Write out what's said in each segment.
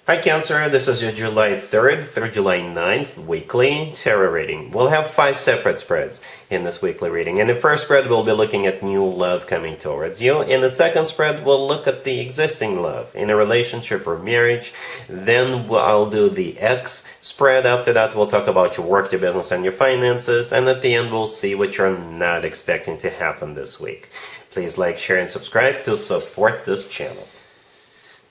Hi Cancer, this is your July 3rd through July 9th weekly tarot reading. We'll have 5 separate spreads in this weekly reading. In the first spread, we'll be looking at new love coming towards you. In the second spread, we'll look at the existing love in a relationship or marriage. Then I'll do the X spread. After that, we'll talk about your work, your business, and your finances. And at the end, we'll see what you're not expecting to happen this week. Please like, share, and subscribe to support this channel.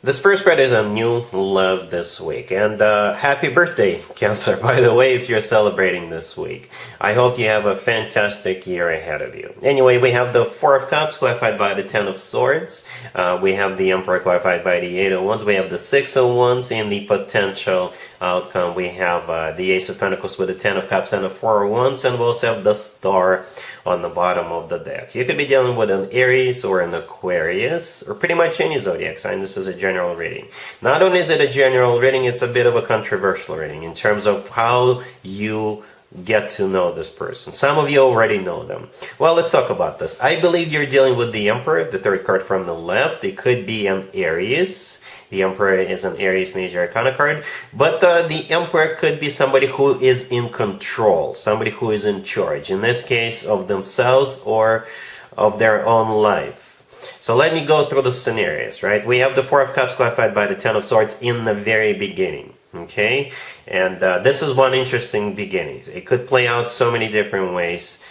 This first spread is on new love this week. And happy birthday, Cancer, by the way, if you're celebrating this week. I hope you have a fantastic year ahead of you. Anyway, we have the Four of Cups clarified by the Ten of Swords. We have the Emperor clarified by the Eight of Wands. We have the Six of Wands in the potential outcome. We have the Ace of Pentacles with the Ten of Cups and the Four of Wands. And we also have the Star on the bottom of the deck. You could be dealing with an Aries or an Aquarius, or pretty much any zodiac sign. This is a general reading. Not only is it a general reading, it's a bit of a controversial reading in terms of how you get to know this person. Some of you already know them. Well, let's talk about this. I believe you're dealing with the Emperor, the third card from the left. It could be an Aries. The Emperor is an Aries major arcana card, but the Emperor could be somebody who is in control, somebody who is in charge, in this case of themselves or of their own life. So let me go through the scenarios, right? We have the Four of Cups clarified by the Ten of Swords in the very beginning, okay? And this is one interesting beginning. It could play out so many different ways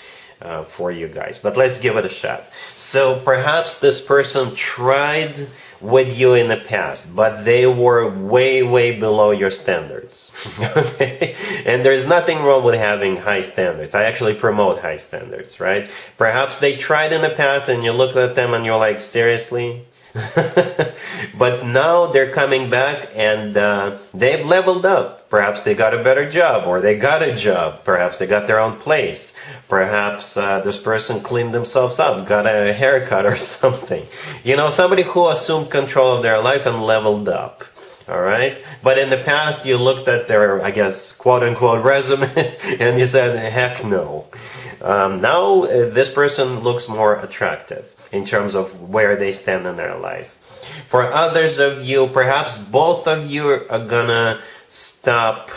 for you guys, but let's give it a shot. So perhaps this person tried with you in the past, but they were way below your standards. Okay? And there's nothing wrong with having high standards. I actually promote high standards, right? Perhaps they tried in the past and you looked at them and you're like, seriously? But now they're coming back and they've leveled up. Perhaps they got a better job, or they got a job. Perhaps they got their own place. Perhaps this person cleaned themselves up, got a haircut or something. You know, somebody who assumed control of their life and leveled up. All right? But in the past, you looked at their, I guess, quote-unquote resume and you said, heck no. Now, this person looks more attractive in terms of where they stand in their life. For others of you, perhaps both of you are gonna stop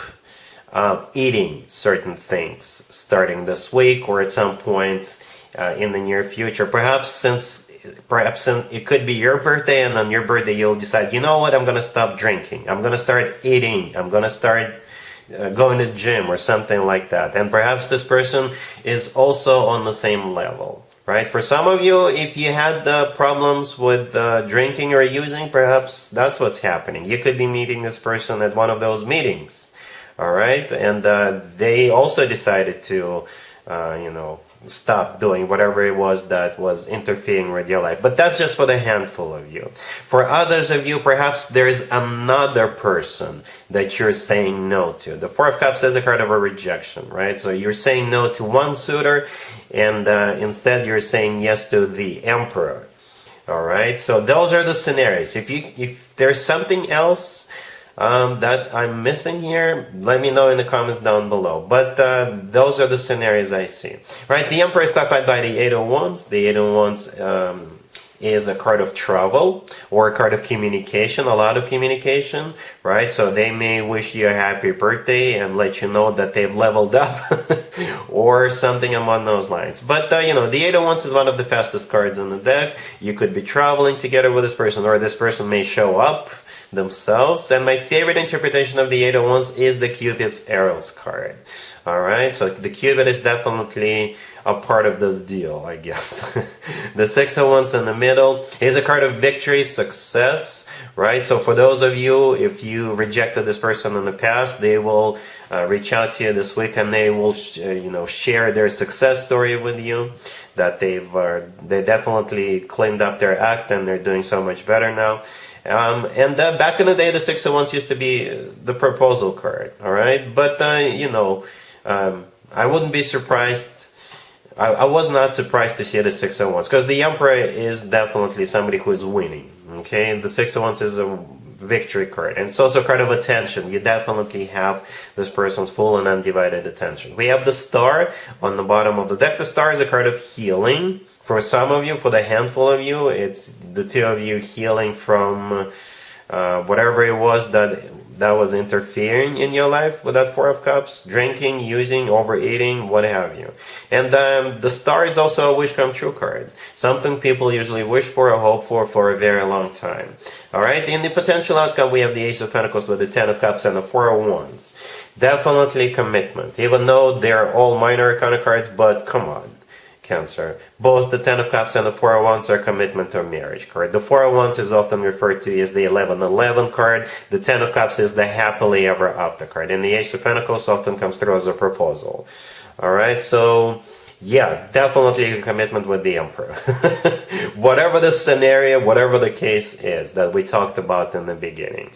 eating certain things starting this week or at some point in the near future. Perhaps it could be your birthday, and on your birthday you'll decide, you know what, I'm gonna stop drinking, I'm gonna start eating, I'm gonna start going to the gym or something like that. And perhaps this person is also on the same level. Right? For some of you, if you had problems with drinking or using, perhaps that's what's happening. You could be meeting this person at one of those meetings. All right? And they also decided to, stop doing whatever it was that was interfering with your life. But that's just for the handful of you. For others of you, perhaps there's another person that you're saying no to. The Four of Cups is a card of a rejection, right? So you're saying no to one suitor, and instead you're saying yes to the Emperor. All right? So those are the scenarios. If there's something else that I'm missing here, let me know in the comments down below. But those are the scenarios I see. Right, the Emperor is clarified by the Eight of Wands. The Eight of Wands is a card of travel or a card of communication, a lot of communication, right? So they may wish you a happy birthday and let you know that they've leveled up or something along those lines. But, the Eight of Wands is one of the fastest cards in the deck. You could be traveling together with this person, or this person may show up themselves. And my favorite interpretation of the Eight of Wands is the Cupid's Arrows card. Alright, so the Cupid is definitely a part of this deal, I guess. The Six of Wands in the middle is a card of victory, success, right? So for those of you, if you rejected this person in the past, they will reach out to you this week and they will, share their success story with you, that they definitely cleaned up their act and they're doing so much better now. And back in the day, the Six of Wands used to be the proposal card, all right? But, I wouldn't be surprised. I was not surprised to see the Six of Wands, because the Emperor is definitely somebody who is winning, okay? The Six of Wands is a victory card, and it's also a card of attention. You definitely have this person's full and undivided attention. We have the Star on the bottom of the deck. The Star is a card of healing. For some of you, for the handful of you, it's the two of you healing from whatever it was that was interfering in your life with that Four of Cups, drinking, using, overeating, what have you. And the Star is also a wish come true card. Something people usually wish for or hope for a very long time. Alright, in the potential outcome, we have the Ace of Pentacles with the Ten of Cups and the Four of Wands. Definitely commitment, even though they're all minor arcana cards, but come on. Cancer. Both the Ten of Cups and the Four of Wands are commitment or marriage card. The Four of Wands is often referred to as the 1111 card. The Ten of Cups is the happily ever after card. And the Ace of Pentacles often comes through as a proposal. Alright, so yeah, definitely a commitment with the Emperor. Whatever the scenario, whatever the case is that we talked about in the beginning.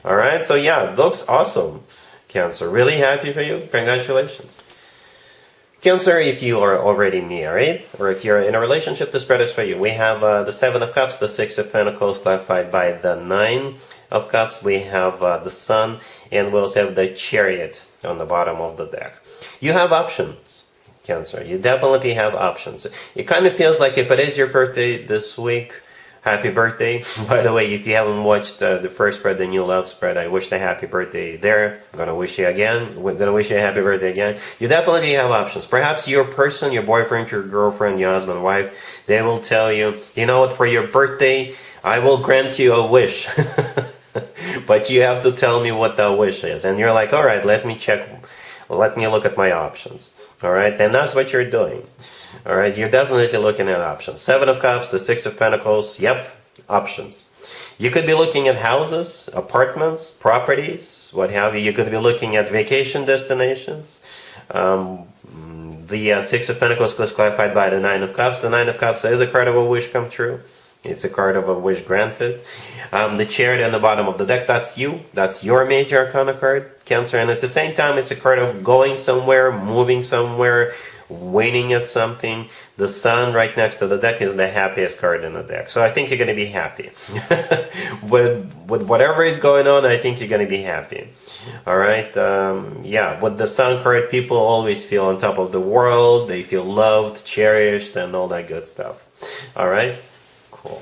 Alright, so yeah, looks awesome, Cancer. Really happy for you. Congratulations. Cancer, if you are already married, or if you're in a relationship, the spread is for you. We have the Seven of Cups, the Six of Pentacles, clarified by the Nine of Cups. We have the Sun, and we also have the Chariot on the bottom of the deck. You have options, Cancer. You definitely have options. It kind of feels like if it is your birthday this week, happy birthday. By the way, if you haven't watched the first spread, the New Love spread, I wish the happy birthday there. I'm going to wish you again. We're going to wish you a happy birthday again. You definitely have options. Perhaps your person, your boyfriend, your girlfriend, your husband, wife, they will tell you, you know what, for your birthday, I will grant you a wish. But you have to tell me what that wish is. And you're like, all right, let me check. Let me look at my options. All right, and that's what you're doing. All right, you're definitely looking at options. Seven of Cups, the Six of Pentacles. Yep, options. You could be looking at houses, apartments, properties, what have you. You could be looking at vacation destinations. The Six of Pentacles is clarified by the Nine of Cups. The Nine of Cups is a card of a wish come true. It's a card of a wish granted. The Chariot on the bottom of the deck, that's you. That's your major arcana card, Cancer. And at the same time, it's a card of going somewhere, moving somewhere, winning at something. The Sun right next to the deck is the happiest card in the deck. So I think you're going to be happy. with whatever is going on, I think you're going to be happy. Alright, yeah, with the Sun card, people always feel on top of the world. They feel loved, cherished, and all that good stuff. Alright, cool.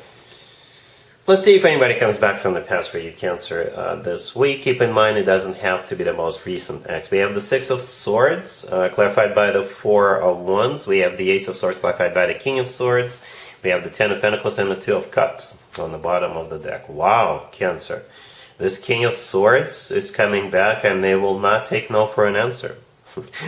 Let's see if anybody comes back from the past for you, Cancer, this week. Keep in mind, it doesn't have to be the most recent ex. We have the Six of Swords, clarified by the Four of Wands. We have the Ace of Swords, clarified by the King of Swords. We have the Ten of Pentacles and the Two of Cups on the bottom of the deck. Wow, Cancer. This King of Swords is coming back, and they will not take no for an answer.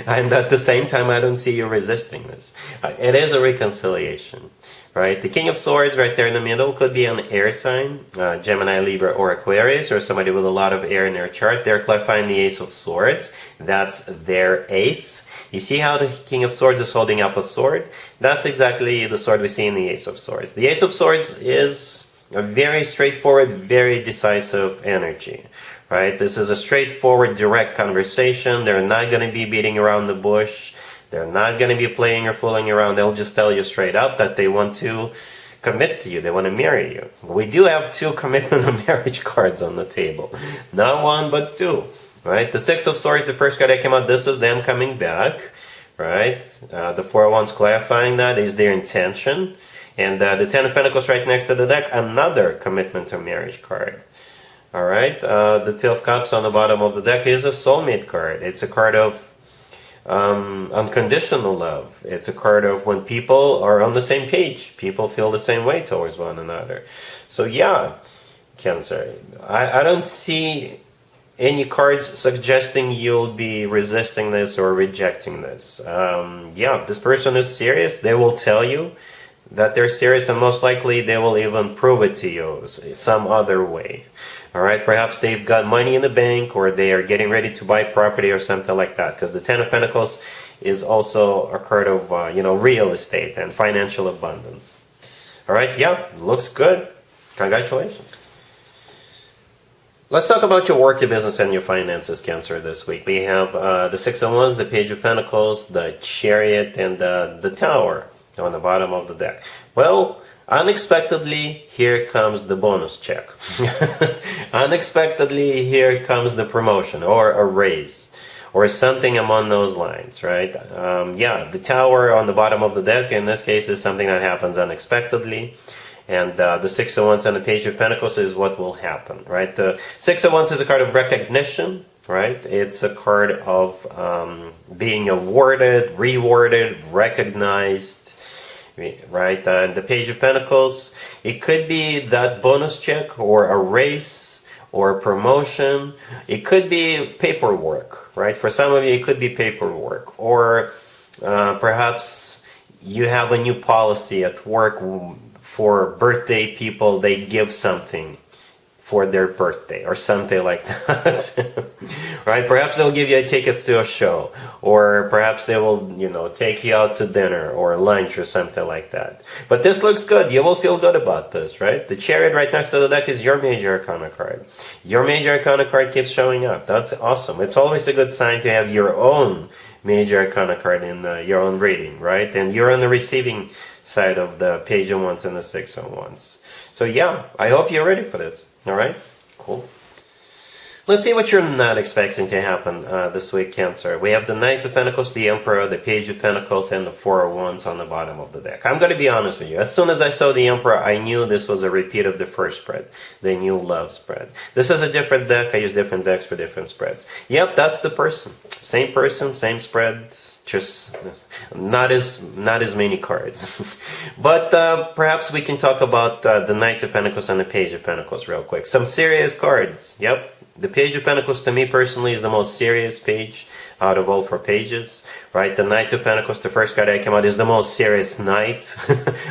And at the same time, I don't see you resisting this. It is a reconciliation. Right, the King of Swords right there in the middle could be an air sign, Gemini, Libra, or Aquarius, or somebody with a lot of air in their chart. They're clarifying the Ace of Swords. That's their ace. You see how the King of Swords is holding up a sword? That's exactly the sword we see in the Ace of Swords. The Ace of Swords is a very straightforward, very decisive energy. Right, this is a straightforward, direct conversation. They're not going to be beating around the bush. They're not going to be playing or fooling around. They'll just tell you straight up that they want to commit to you. They want to marry you. We do have two commitment and marriage cards on the table. Not one, but two. Right? The Six of Swords, the first card that came out, this is them coming back. Right? The Four of Wands clarifying that is their intention. And the Ten of Pentacles right next to the deck, another commitment to marriage card. Alright? The Two of Cups on the bottom of the deck is a soulmate card. It's a card of unconditional love. It's a card of when people are on the same page. People feel the same way towards one another. So yeah, Cancer, I don't see any cards suggesting you'll be resisting this or rejecting this. Yeah, this person is serious. They will tell you that they're serious, and most likely they will even prove it to you some other way. Alright, perhaps they've got money in the bank, or they are getting ready to buy property or something like that. Because the Ten of Pentacles is also a card of, real estate and financial abundance. Alright, yeah, looks good. Congratulations. Let's talk about your work, your business, and your finances, Cancer, this week. We have the Six of Wands, the Page of Pentacles, the Chariot, and the Tower on the bottom of the deck. Well, unexpectedly, here comes the bonus check. Unexpectedly, here comes the promotion or a raise or something among those lines, right? Yeah, the Tower on the bottom of the deck in this case is something that happens unexpectedly. And the Six of Wands and the Page of Pentacles is what will happen, right? The Six of Wands is a card of recognition, right? It's a card of being awarded, rewarded, recognized, right? And the Page of Pentacles, it could be that bonus check or a raise or a promotion. It could be paperwork, right? For some of you, it could be paperwork. Or perhaps you have a new policy at work for birthday people. They give something for their birthday or something like that. Right? Perhaps they'll give you tickets to a show, or perhaps they will, take you out to dinner or lunch or something like that. But this looks good. You will feel good about this, right? The Chariot right next to the deck is your Major Arcana card. Your Major Arcana card keeps showing up. That's awesome. It's always a good sign to have your own Major Arcana card in your own reading, right? And you're on the receiving side of the Page of Wands and the Six of Wands. So yeah, I hope you're ready for this. All right, cool. Let's see what you're not expecting to happen this week, Cancer. We have the Knight of Pentacles, the Emperor, the Page of Pentacles, and the Four of Wands on the bottom of the deck. I'm going to be honest with you. As soon as I saw the Emperor, I knew this was a repeat of the first spread, the new love spread. This is a different deck. I use different decks for different spreads. Yep, that's the person. Same, same spread. Just not as many cards. But perhaps we can talk about the Knight of Pentacles and the Page of Pentacles real quick. Some serious cards. Yep. The Page of Pentacles, to me personally, is the most serious page out of all four pages. Right? The Knight of Pentacles, the first card that came out, is the most serious knight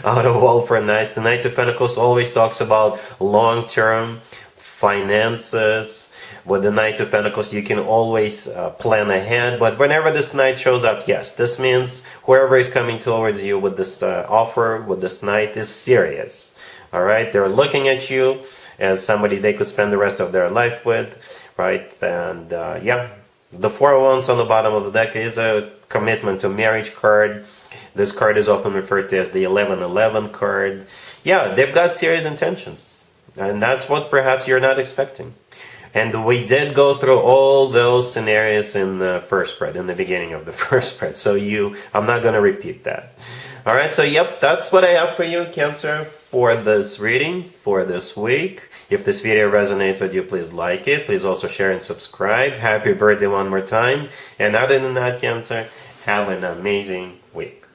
out of all four knights. The Knight of Pentacles always talks about long-term finances. With the Knight of Pentacles, you can always plan ahead. But whenever this Knight shows up, yes, this means whoever is coming towards you with this offer, with this Knight, is serious. All right? They're looking at you as somebody they could spend the rest of their life with, right? And yeah, the Four of Wands on the bottom of the deck is a commitment to marriage card. This card is often referred to as the 1111 card. Yeah, they've got serious intentions. And that's what perhaps you're not expecting. And we did go through all those scenarios in the first spread, in the beginning of the first spread. So I'm not going to repeat that. All right, so yep, that's what I have for you, Cancer, for this reading, for this week. If this video resonates with you, please like it. Please also share and subscribe. Happy birthday one more time. And other than that, Cancer, have an amazing week.